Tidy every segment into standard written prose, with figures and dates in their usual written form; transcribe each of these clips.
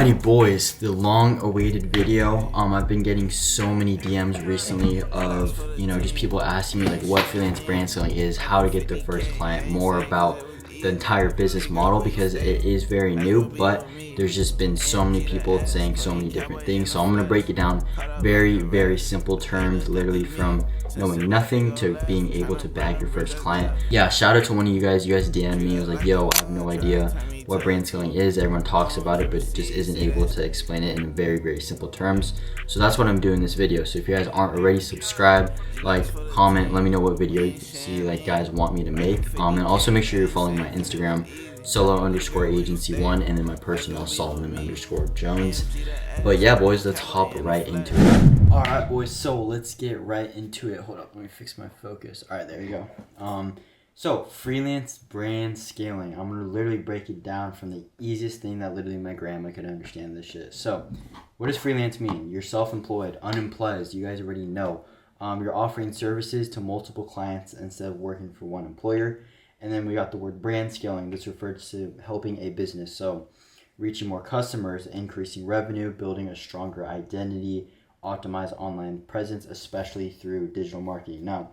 Alrighty boys, the long-awaited video. I've been getting so many DMs recently of, just people asking me like what freelance brand selling is, how to get their first client, more about the entire business model because it is very new, but there's just been so many people saying so many different things. So I'm gonna break it down very, very simple terms, literally from knowing nothing to being able to bag your first client. Yeah, shout out to one of you guys. You guys DM'd me. I was like, yo, I have no idea what brand scaling is. Everyone talks about it, but just isn't able to explain it in very, very simple terms. So that's what I'm doing in this video. So if you guys aren't already, subscribe, like, comment, let me know what video you see like guys want me to make. And also make sure you're following my Instagram, solo_agency1, and then my personal Solomon_Jones. But yeah, boys, let's hop right into it. All right, boys, so let's get right into it. Hold up, let me fix my focus. All right, there you go. So freelance brand scaling. I'm gonna literally break it down from the easiest thing that literally my grandma could understand this shit. So what does freelance mean? You're self-employed, unemployed, you guys already know. You're offering services to multiple clients instead of working for one employer. And then we got the word brand scaling. This refers to helping a business. So reaching more customers, increasing revenue, building a stronger identity, optimize online presence, especially through digital marketing. Now,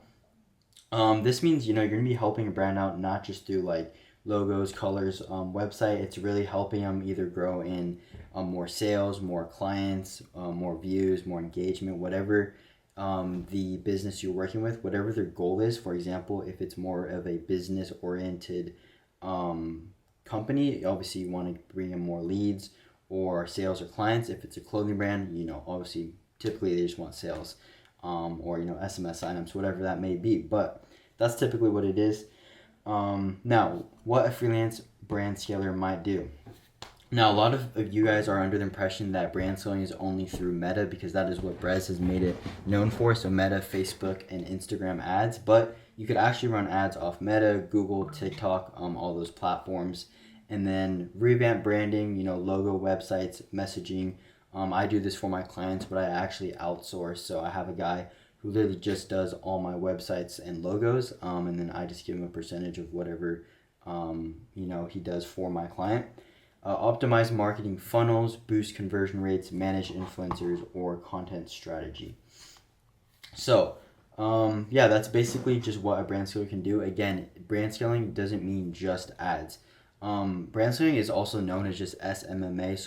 this means, you're going to be helping a brand out, not just through like logos, colors, website. It's really helping them either grow in more sales, more clients, more views, more engagement, whatever the business you're working with, whatever their goal is. For example, if it's more of a business oriented company, obviously you want to bring in more leads or sales or clients. If it's a clothing brand, obviously typically they just want sales. Or SMS items, whatever that may be, but that's typically what it is. Now, what a freelance brand scaler might do. Now, a lot of you guys are under the impression that brand scaling is only through Meta because that is what Brez has made it known for. So Meta, Facebook, and Instagram ads, but you could actually run ads off Meta, Google, TikTok, all those platforms, and then revamp branding, logo, websites, messaging. I do this for my clients, but I actually outsource. So I have a guy who literally just does all my websites and logos, and then I just give him a percentage of whatever he does for my client. Optimize marketing funnels, boost conversion rates, manage influencers, or content strategy. So that's basically just what a brand scaler can do. Again, brand scaling doesn't mean just ads. Brand scaling is also known as just SMMA,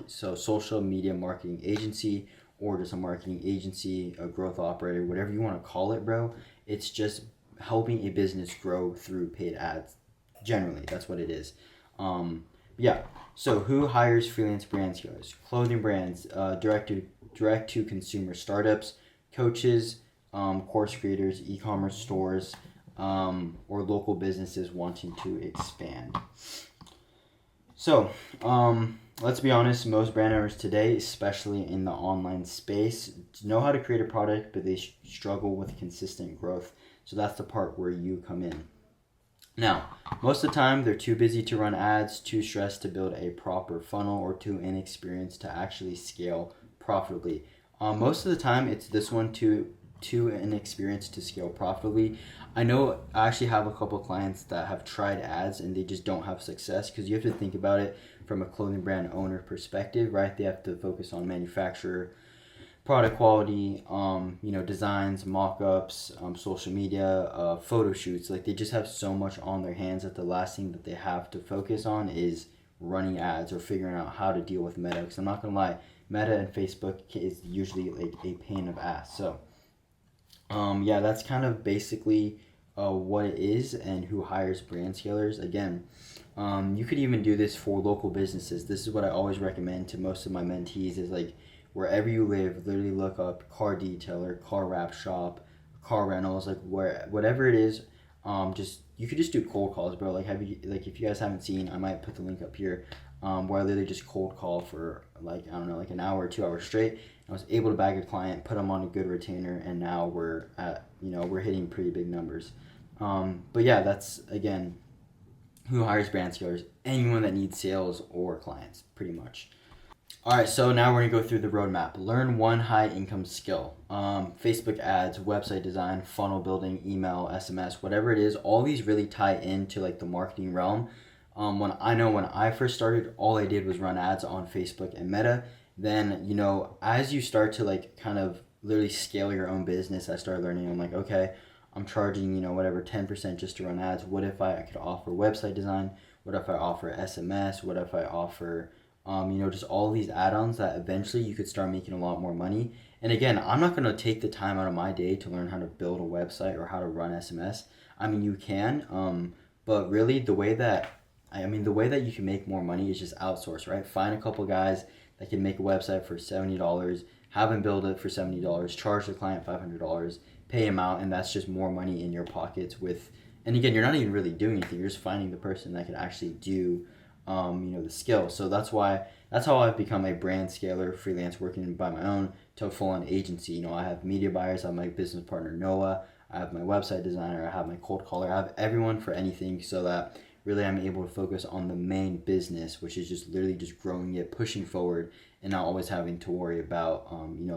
so social media marketing agency, or just a marketing agency, a growth operator, whatever you want to call it, bro. It's just helping a business grow through paid ads. Generally, that's what it is. So who hires freelance brand scalers? Clothing brands, direct to consumer startups, coaches, course creators, e-commerce stores, or local businesses wanting to expand. So, let's be honest, most brand owners today, especially in the online space, know how to create a product, but they struggle with consistent growth. So that's the part where you come in. Now, most of the time, they're too busy to run ads, too stressed to build a proper funnel, or too inexperienced to actually scale profitably. Most of the time, it's this one, too inexperienced to scale profitably. I know I actually have a couple clients that have tried ads and they just don't have success because you have to think about it from a clothing brand owner perspective, right? They have to focus on manufacturer, product quality, designs, mock-ups, social media, photo shoots. Like they just have so much on their hands that the last thing that they have to focus on is running ads or figuring out how to deal with Meta. Because I'm not gonna lie, Meta and Facebook is usually like a pain of ass. So that's kind of basically what it is and who hires brand scalers. Again, you could even do this for local businesses. This is what I always recommend to most of my mentees is like wherever you live, literally look up car detailer, car wrap shop, car rentals, like whatever it is. You could just do cold calls, bro. Like if you guys haven't seen, I might put the link up here. Where I literally just cold call for like an hour or 2 hours straight. I was able to bag a client, put them on a good retainer, and now we're hitting pretty big numbers. That's again who hires brand scalers. Anyone that needs sales or clients, pretty much. All right, so now we're gonna go through the roadmap. Learn one high income skill. Facebook ads, website design, funnel building, email, SMS, whatever it is. All these really tie into like the marketing realm. When I first started, all I did was run ads on Facebook and Meta. Then, as you start to like kind of literally scale your own business, I started learning. I'm like, okay, I'm charging, whatever, 10% just to run ads. What if I could offer website design? What if I offer SMS? What if I offer, just all these add-ons that eventually you could start making a lot more money. And again, I'm not going to take the time out of my day to learn how to build a website or how to run SMS. I mean, you can, but really the way that you can make more money is just outsource, right? Find a couple guys that can make a website for $70, have them build it for $70, charge the client $500, pay him out, and that's just more money in your pockets and again, you're not even really doing anything. You're just finding the person that can actually do, the skill. So that's how I've become a brand scaler, freelance, working by my own to a full-on agency. I have media buyers, I have my business partner, Noah, I have my website designer, I have my cold caller, I have everyone for anything so that really I'm able to focus on the main business, which is just literally just growing it, pushing forward, and not always having to worry about,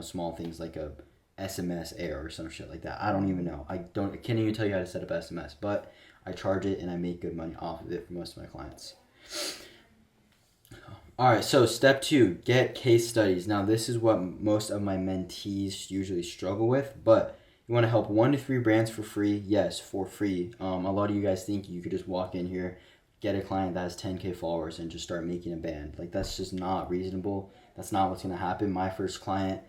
small things like a SMS error or some shit like that. I don't even know. I can't even tell you how to set up SMS, but I charge it and I make good money off of it for most of my clients. All right, so step 2, get case studies. Now, this is what most of my mentees usually struggle with, but you want to help 1 to 3 brands for free? Yes, for free. A lot of you guys think you could just walk in here, get a client that has 10K followers and just start making a band. Like, that's just not reasonable. That's not what's going to happen. My first client,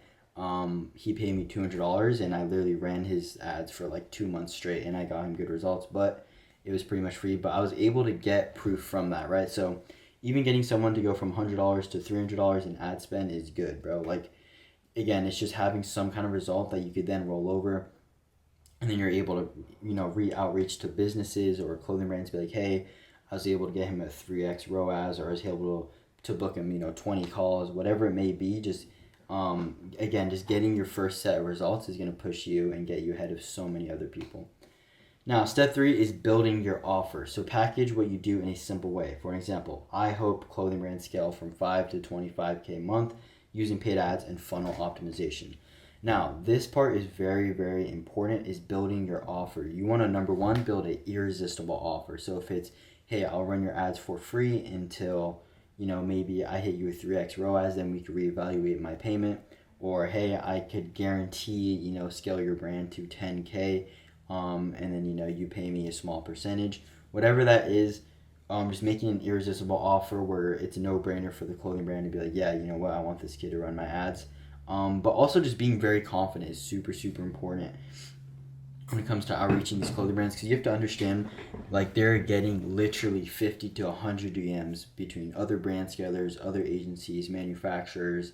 he paid me $200 and I literally ran his ads for like 2 months straight and I got him good results, but it was pretty much free. But I was able to get proof from that, right? So even getting someone to go from $100 to $300 in ad spend is good, bro. Like, again, it's just having some kind of result that you could then roll over, and then you're able to, outreach to businesses or clothing brands, be like, hey, I was able to get him a 3x ROAS, or I was able to book him, 20 calls, whatever it may be. Just, again, just getting your first set of results is going to push you and get you ahead of so many other people. Now, step 3 is building your offer. So package what you do in a simple way. For example, I hope clothing brands scale from 5 to 25K a month using paid ads and funnel optimization. Now, this part is very, very important, is building your offer. You want to, number 1, build an irresistible offer. So if it's, hey, I'll run your ads for free until, maybe I hit you with 3x ROAS, then we could reevaluate my payment. Or, hey, I could guarantee, scale your brand to 10K, and then, you pay me a small percentage. Whatever that is, just making an irresistible offer where it's a no-brainer for the clothing brand to be like, yeah, you know what, I want this kid to run my ads. But also just being very confident is super, super important when it comes to outreaching these clothing brands, because you have to understand, like, they're getting literally 50 to 100 DMs between other brand scalers, other agencies, manufacturers,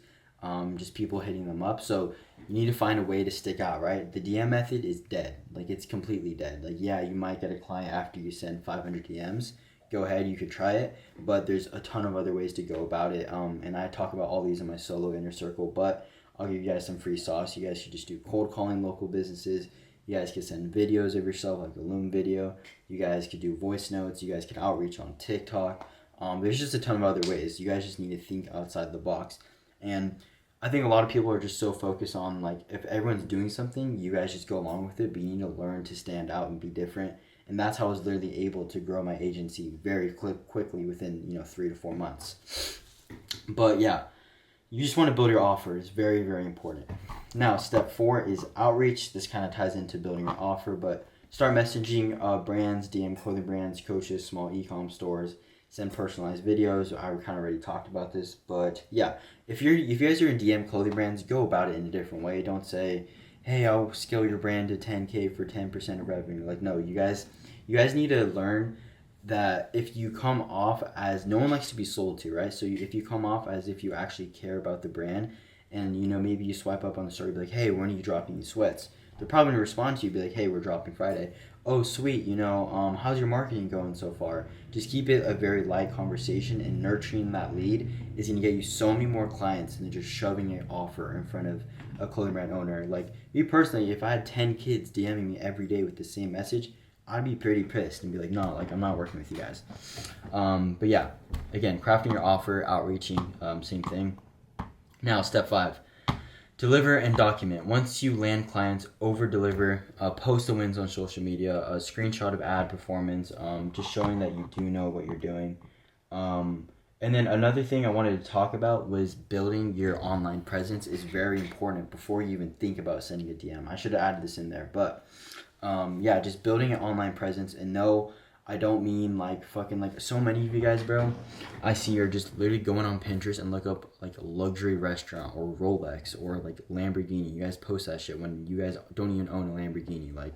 just people hitting them up. So you need to find a way to stick out, right? The DM method is dead. Like, it's completely dead. Like, yeah, you might get a client after you send 500 DMs. Go ahead, you could try it, but there's a ton of other ways to go about it. And I talk about all these in my solo inner circle, but I'll give you guys some free sauce. You guys should just do cold calling local businesses. You guys could send videos of yourself, like a Loom video. You guys could do voice notes. You guys could outreach on TikTok. There's just a ton of other ways. You guys just need to think outside the box. And I think a lot of people are just so focused on, like, if everyone's doing something, you guys just go along with it, but you need to learn to stand out and be different. And that's how I was literally able to grow my agency very quickly within, 3 to 4 months. But yeah, you just want to build your offer. It's very, very important. Now, step 4 is outreach. This kind of ties into building your offer, but start messaging brands, DM clothing brands, coaches, small e-com stores, send personalized videos. I kind of already talked about this, but yeah, if you guys are in DM clothing brands, go about it in a different way. Don't say, hey, I'll scale your brand to 10K for 10% of revenue. Like, no, you guys need to learn that if you come off as, no one likes to be sold to, right? So if you come off as if you actually care about the brand, and maybe you swipe up on the story, be like, hey, when are you dropping these sweats? They're probably gonna respond to you, be like, hey, we're dropping Friday. Oh, sweet, how's your marketing going so far? Just keep it a very light conversation, and nurturing that lead is gonna get you so many more clients than just shoving an offer in front of a clothing brand owner. Like, me personally, if I had 10 kids DMing me every day with the same message, I'd be pretty pissed and be like, no, like, I'm not working with you guys. But yeah, again, crafting your offer, outreaching, same thing. Now, step 5, Deliver and document. Once you land clients, over deliver. Post the wins on social media. A screenshot of ad performance, just showing that you do know what you're doing. And then another thing I wanted to talk about was building your online presence is very important before you even think about sending a DM. I should have added this in there, but yeah, just building an online presence. And no, I don't mean like fucking like so many of you guys, bro. I see you're just literally going on Pinterest and look up like a luxury restaurant or Rolex or like Lamborghini. You guys post that shit when you guys don't even own a Lamborghini. Like,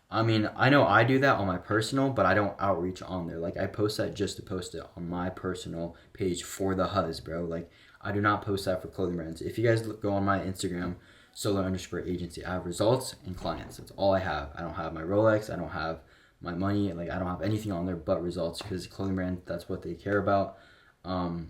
I mean, I know I do that on my personal, but I don't outreach on there. Like, I post that just to post it on my personal page for the huzz, bro. Like, I do not post that for clothing brands. If you guys go on my Instagram, solo_agency, I have results and clients. That's all I have. I don't have my Rolex. I don't have my money. Like, I don't have anything on there but results, because clothing brand, that's what they care about. And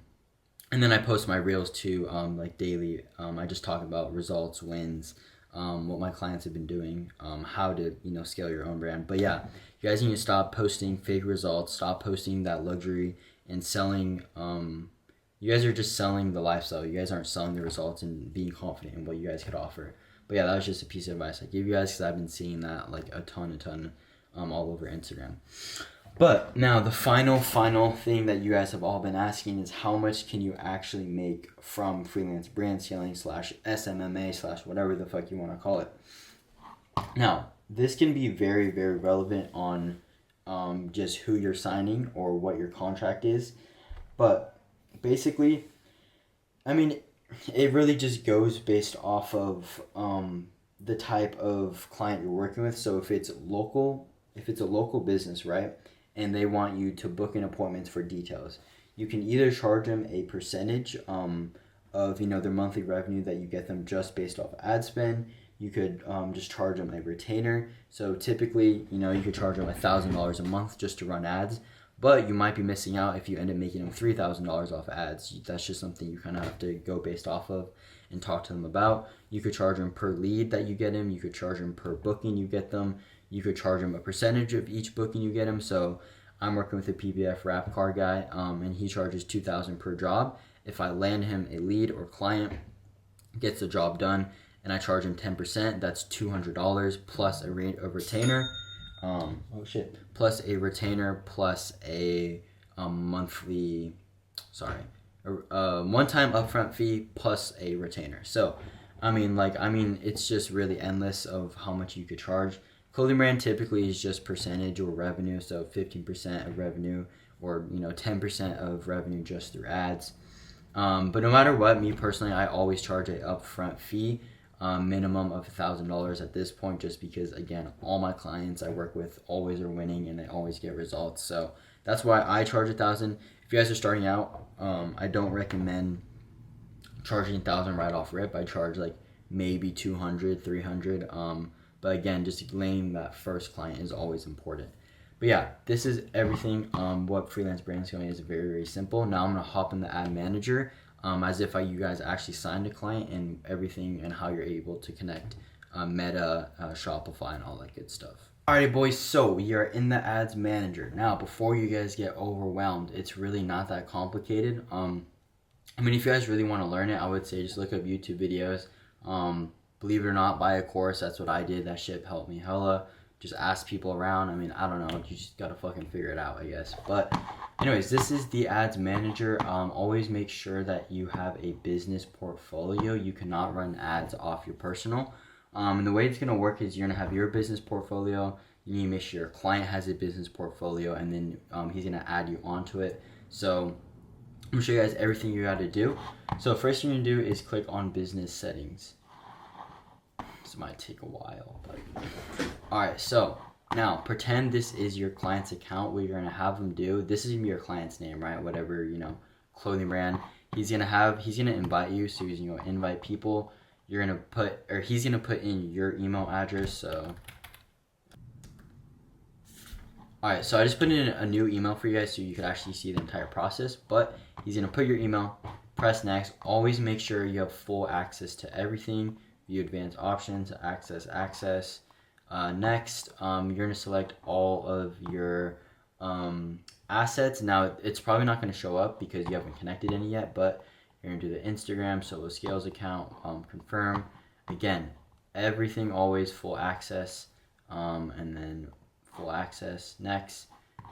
then I post my reels too, like daily. I just talk about results, wins, what my clients have been doing, how to, scale your own brand. But yeah, you guys need to stop posting fake results, stop posting that luxury and selling. You guys are just selling the lifestyle. You guys aren't selling the results and being confident in what you guys could offer. But yeah, that was just a piece of advice I give you guys, because I've been seeing that like a ton, all over Instagram. But now the final thing that you guys have all been asking is, how much can you actually make from freelance brand scaling / SMMA / whatever the fuck you want to call it. Now, this can be very, very relevant on just who you're signing or what your contract is. But basically, I mean, it really just goes based off of the type of client you're working with. So if it's a local business, right, and they want you to book in appointments for details, you can either charge them a percentage of their monthly revenue that you get them just based off ad spend. You could just charge them a retainer. So typically, you could charge them $1,000 a month just to run ads, but you might be missing out if you end up making them $3,000 off ads. That's just something you kind of have to go based off of and talk to them about. You could charge them per lead that you get them. You could charge them per booking you get them. You could charge them a percentage of each booking you get them. So I'm working with a PBF wrap car guy, and he charges $2,000 per job. If I land him a lead or client, gets the job done, and I charge him 10%, that's $200 plus a retainer. Plus a retainer plus a monthly, one-time upfront fee plus a retainer. So, I mean, it's just really endless of how much you could charge. Clothing brand typically is just percentage or revenue, so 15% of revenue or 10% of revenue just through ads. But no matter what, me personally, I always charge an upfront fee, minimum of $1,000 at this point, just because, again, all my clients I work with always are winning and they always get results. So that's why I charge $1,000. If you guys are starting out, I don't recommend charging $1,000 right off rip. I charge like maybe $200, $300. But again, just laying that first client is always important. But yeah, this is everything. What freelance brand scaling is very, very simple. Now I'm going to hop in the ad manager as if you guys actually signed a client, and everything and how you're able to connect Meta, Shopify, and all that good stuff. Alrighty, boys, so we are in the ads manager. Now, before you guys get overwhelmed, it's really not that complicated. If you guys really want to learn it, I would say just look up YouTube videos. Believe it or not, buy a course. That's what I did. That shit helped me hella. Just ask people around. I don't know. You just gotta fucking figure it out, I guess. But anyways, this is the ads manager. Always make sure that you have a business portfolio. You cannot run ads off your personal. And the way it's gonna work is you're gonna have your business portfolio. You need to make sure your client has a business portfolio, and then he's gonna add you onto it. So I'm gonna show you guys everything you gotta do. So first thing you're gonna do is click on business settings. This might take a while, but alright, so now pretend this is your client's account. What you're gonna have them do, this is gonna be your client's name, right? Whatever, clothing brand. He's gonna invite you, so he's gonna invite people. He's gonna put in your email address. So alright, so I just put in a new email for you guys so you could actually see the entire process. But he's gonna put your email, press next. Always make sure you have full access to everything. View advanced options, access. Next, you're going to select all of your assets. Now, it's probably not going to show up because you haven't connected any yet, but You're gonna do the Instagram Solo Scales account, confirm. Again, everything always full access, and then full access. Next,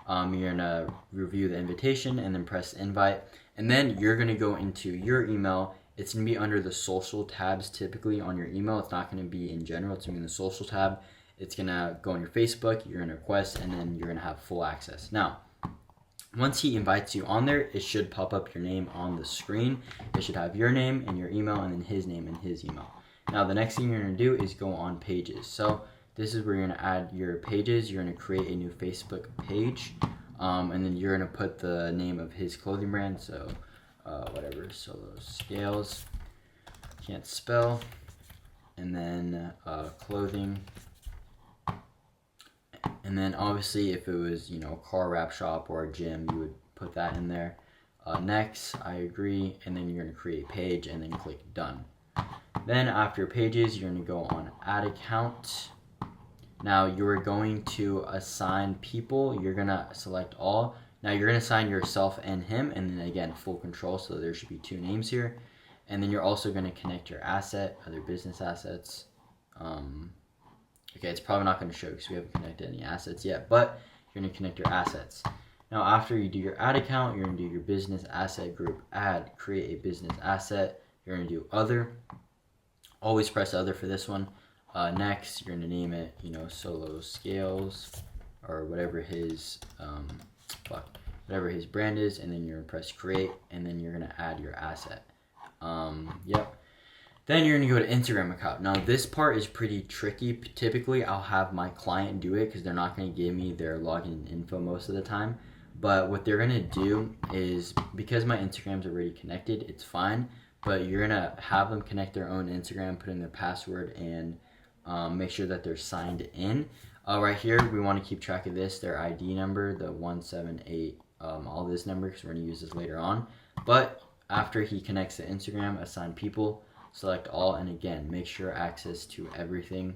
you're gonna review the invitation and then press invite, and then you're gonna go into your email. It's gonna be under the social tabs typically on your email. It's not gonna be in general. It's gonna be in the social tab. It's gonna go on your Facebook. You're gonna request, and then you're gonna have full access. Now, once he invites you on there, it should pop up your name on the screen. It should have your name and your email, and then his name and his email. Now, the next thing you're gonna do is go on pages. So this is where you're gonna add your pages. You're gonna create a new Facebook page, and then you're gonna put the name of his clothing brand. So whatever, Solo Scales, can't spell, and then clothing. And then obviously if it was, a car wrap shop or a gym, you would put that in there. Next, I agree, and then you're gonna create a page and then click done. Then after pages, you're gonna go on add account. Now you're going to assign people. You're gonna select all. Now you're gonna assign yourself and him, and then again, full control, so there should be 2 names here. And then you're also gonna connect your asset, other business assets. Okay, it's probably not going to show because we haven't connected any assets yet, but you're going to connect your assets. Now, after you do your ad account, you're going to do your business asset group add, create a business asset. You're going to do other. Always press other for this one. Next, you're going to name it, Solo Scales or whatever his whatever his brand is, and then you're going to press create, and then you're going to add your asset. Yep. Then you're going to go to Instagram account. Now, this part is pretty tricky. Typically, I'll have my client do it because they're not going to give me their login info most of the time. But what they're going to do is, because my Instagram's already connected, it's fine. But you're going to have them connect their own Instagram, put in their password, and make sure that they're signed in. Right here, we want to keep track of this, their ID number, the 178, all this number, because we're going to use this later on. But after he connects to Instagram, assign people, select all, and again, make sure access to everything,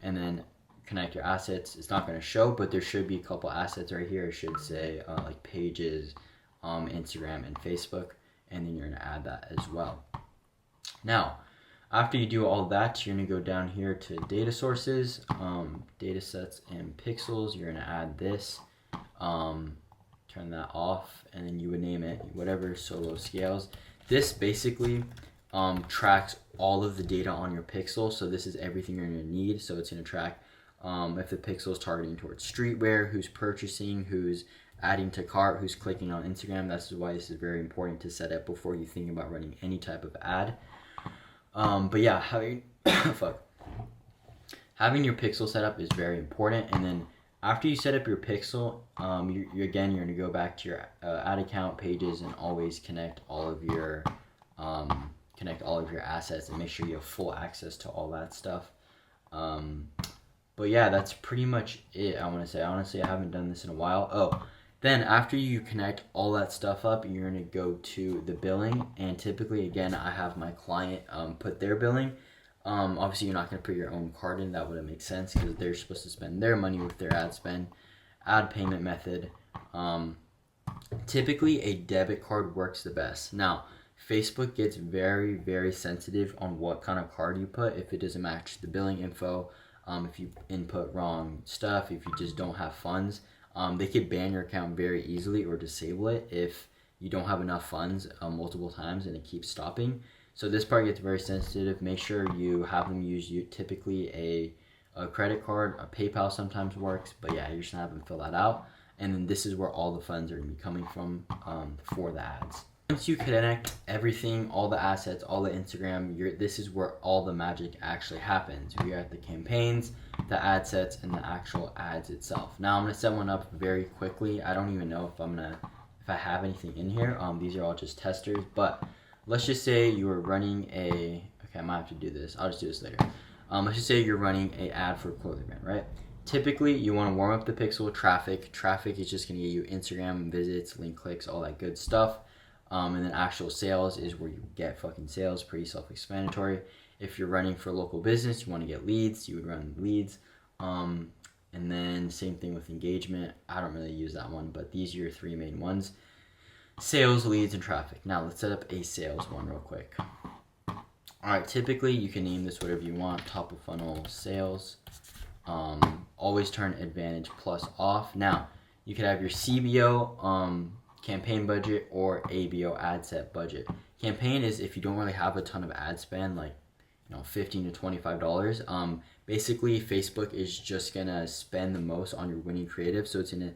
and then connect your assets. It's not going to show, but there should be a couple assets right here. It should say like pages, Instagram, and Facebook, and then you're going to add that as well. Now, after you do all that, you're going to go down here to data sources, data sets, and pixels. You're going to add this, turn that off, and then you would name it whatever, Solo Scales. This basically tracks all of the data on your pixel. So this is everything you're going to need. So it's going to track if the pixel is targeting towards streetwear, who's purchasing, who's adding to cart, who's clicking on Instagram. That's why this is very important to set up before you think about running any type of ad. But yeah, having your pixel set up is very important. And then after you set up your pixel, you're going to go back to your ad account pages and always connect all of your assets and make sure you have full access to all that stuff. But yeah, that's pretty much it. I want to say, honestly, I haven't done this in a while. Then after you connect all that stuff up, you're going to go to the billing, and typically, again, I have my client put their billing. Obviously, you're not going to put your own card in. That wouldn't make sense because they're supposed to spend their money with their ad spend. Ad payment method. Typically, a debit card works the best. Now, Facebook gets very, very sensitive on what kind of card you put if it doesn't match the billing info, if you input wrong stuff, if you just don't have funds. They could ban your account very easily or disable it if you don't have enough funds multiple times and it keeps stopping. So this part gets very sensitive. Make sure you have them use typically a credit card. A PayPal sometimes works, but yeah, you're just gonna have them fill that out. And then this is where all the funds are gonna be coming from for the ads. Once you connect everything, all the assets, all the Instagram, this is where all the magic actually happens. We are at the campaigns, the ad sets, and the actual ads itself. Now I'm gonna set one up very quickly. I don't even know if I have anything in here. These are all just testers, but let's just say you are running okay, I might have to do this. I'll just do this later. Let's just say you're running an ad for a clothing brand, right? Typically, you want to warm up the pixel traffic. Traffic is just going to get you Instagram visits, link clicks, all that good stuff. And then actual sales is where you get fucking sales, pretty self-explanatory. If you're running for a local business, you want to get leads, you would run leads. And then same thing with engagement. I don't really use that one, but these are your 3 main ones. sales, leads, and traffic. Now let's set up a sales one real quick. Alright, typically you can name this whatever you want. Top of funnel sales. Always turn Advantage Plus off. Now, you could have your CBO campaign budget or ABO ad set budget. Campaign is if you don't really have a ton of ad spend, like $15 to $25. Basically, Facebook is just gonna spend the most on your winning creative, so it's gonna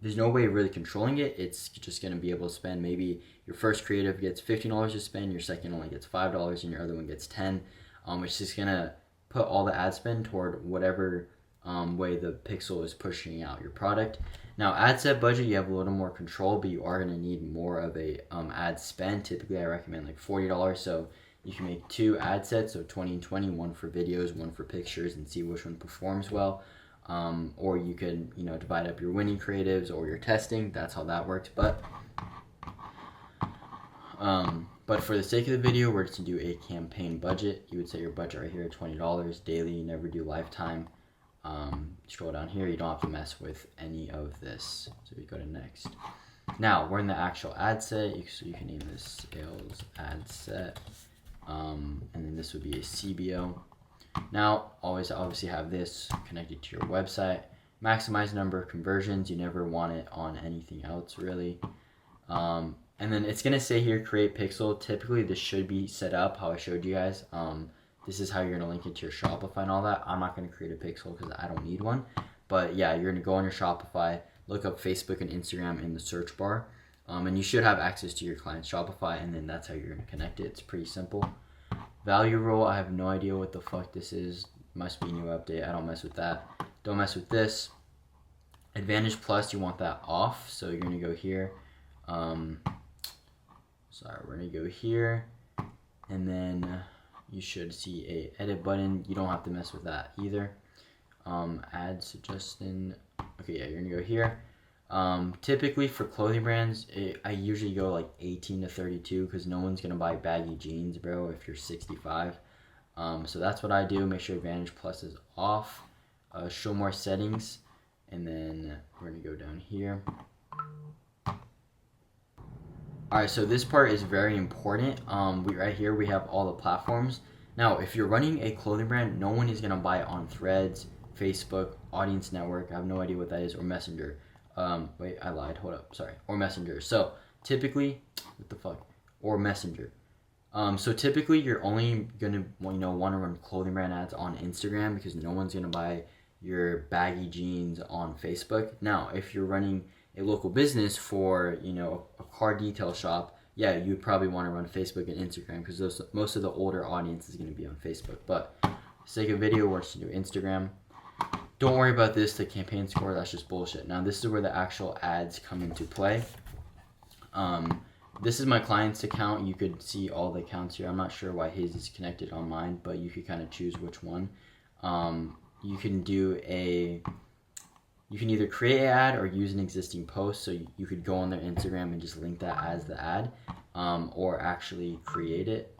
there's no way of really controlling it. It's just gonna be able to spend, maybe your first creative gets $15 to spend, your second only gets $5, and your other one gets $10. It's just gonna put all the ad spend toward whatever way the pixel is pushing out your product. Now, ad set budget, you have a little more control, but you are going to need more of a ad spend. Typically, I recommend like $40, so you can make 2 ad sets, so 20 and 20, one for videos, one for pictures, and see which one performs well. Or you can divide up your winning creatives or your testing. That's how that works. But for the sake of the video, we're just going to do a campaign budget. You would set your budget right here at $20 daily. You never do lifetime. Scroll down here. You don't have to mess with any of this. So we go to next. Now, we're in the actual ad set. So you can name this sales ad set. And then this would be a CBO. Now, always obviously have this connected to your website. Maximize number of conversions. You never want it on anything else, really. And then it's going to say here, create pixel. Typically, this should be set up how I showed you guys. This is how you're going to link it to your Shopify and all that. I'm not going to create a pixel because I don't need one. But yeah, you're going to go on your Shopify, look up Facebook and Instagram in the search bar. And you should have access to your client's Shopify, and then that's how you're going to connect it. It's pretty simple. Value rule, I have no idea what the fuck this is. Must be a new update. I don't mess with that. Don't mess with this. Advantage Plus, you want that off. So you're going to go here. We're going to go here. And then you should see a edit button. You don't have to mess with that either. Add suggestion. Okay, yeah, you're going to go here. Typically for clothing brands, I usually go like 18 to 32 because no one's going to buy baggy jeans, bro, if you're 65. So that's what I do. Make sure Advantage Plus is off. Show more settings. And then we're going to go down here. Alright, so this part is very important. Right here we have all the platforms. Now, if you're running a clothing brand, no one is going to buy it on Threads, Facebook, Audience Network, I have no idea what that is, or Messenger. Wait, I lied, hold up, sorry, or Messenger. So, typically, what the fuck, or Messenger. So typically, you're only going to want to run clothing brand ads on Instagram because no one's going to buy your baggy jeans on Facebook. Now, if you're running a local business for, a car detail shop, yeah, you'd probably want to run Facebook and Instagram because most of the older audience is going to be on Facebook. But for the sake of video, we're just going to do Instagram. Don't worry about this, the campaign score, that's just bullshit. Now, this is where the actual ads come into play. This is my client's account. You could see all the accounts here. I'm not sure why his is connected on mine, but you could kind of choose which one. You can either create an ad or use an existing post. So you could go on their Instagram and just link that as the ad, or actually create it.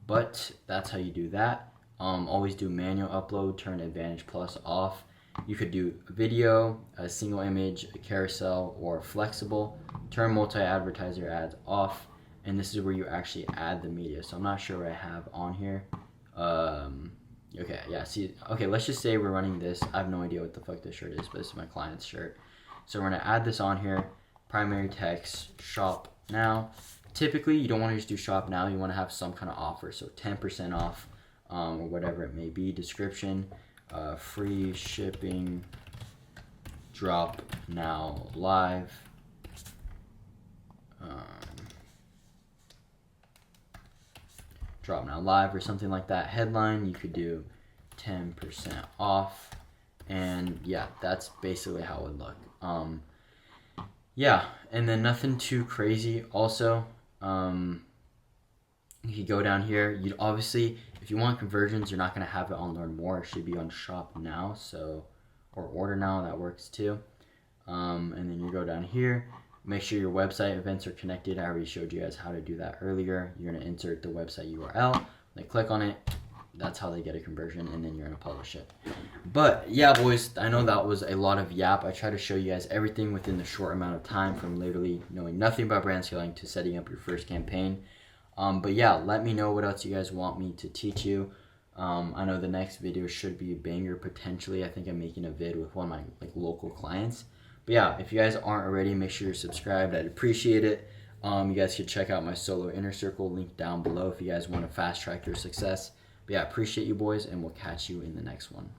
But that's how you do that. Always do manual upload, turn Advantage Plus off. You could do a video, a single image, a carousel, or flexible. Turn multi-advertiser ads off. And this is where you actually add the media. So I'm not sure what I have on here. Okay, yeah, see, okay, let's just say we're running this. I have no idea what the fuck this shirt is, but this is my client's shirt. So we're gonna add this on here. Primary text, shop now. Typically, you don't wanna just do shop now. You wanna have some kind of offer. So 10% off, or whatever it may be. Description, free shipping, drop now live. Drop now live or something like that. Headline, you could do 10% off. And yeah, that's basically how it would look. Yeah, and then nothing too crazy. Also, you could go down here. You obviously, if you want conversions, you're not going to have it on Learn More. It should be on Shop Now, so, or Order Now, that works too. And then you go down here. Make sure your website events are connected. I already showed you guys how to do that earlier. You're going to insert the website URL. Then click on it. That's how they get a conversion, and then you're gonna publish it. But yeah, boys, I know that was a lot of yap. I try to show you guys everything within the short amount of time, from literally knowing nothing about brand scaling to setting up your first campaign. But yeah, let me know what else you guys want me to teach you. I know the next video should be a banger potentially. I think I'm making a vid with one of my local clients. But yeah, if you guys aren't already, make sure you're subscribed. I'd appreciate it. You guys could check out my solo inner circle link down below if you guys want to fast track your success. But yeah, appreciate you boys, and we'll catch you in the next one.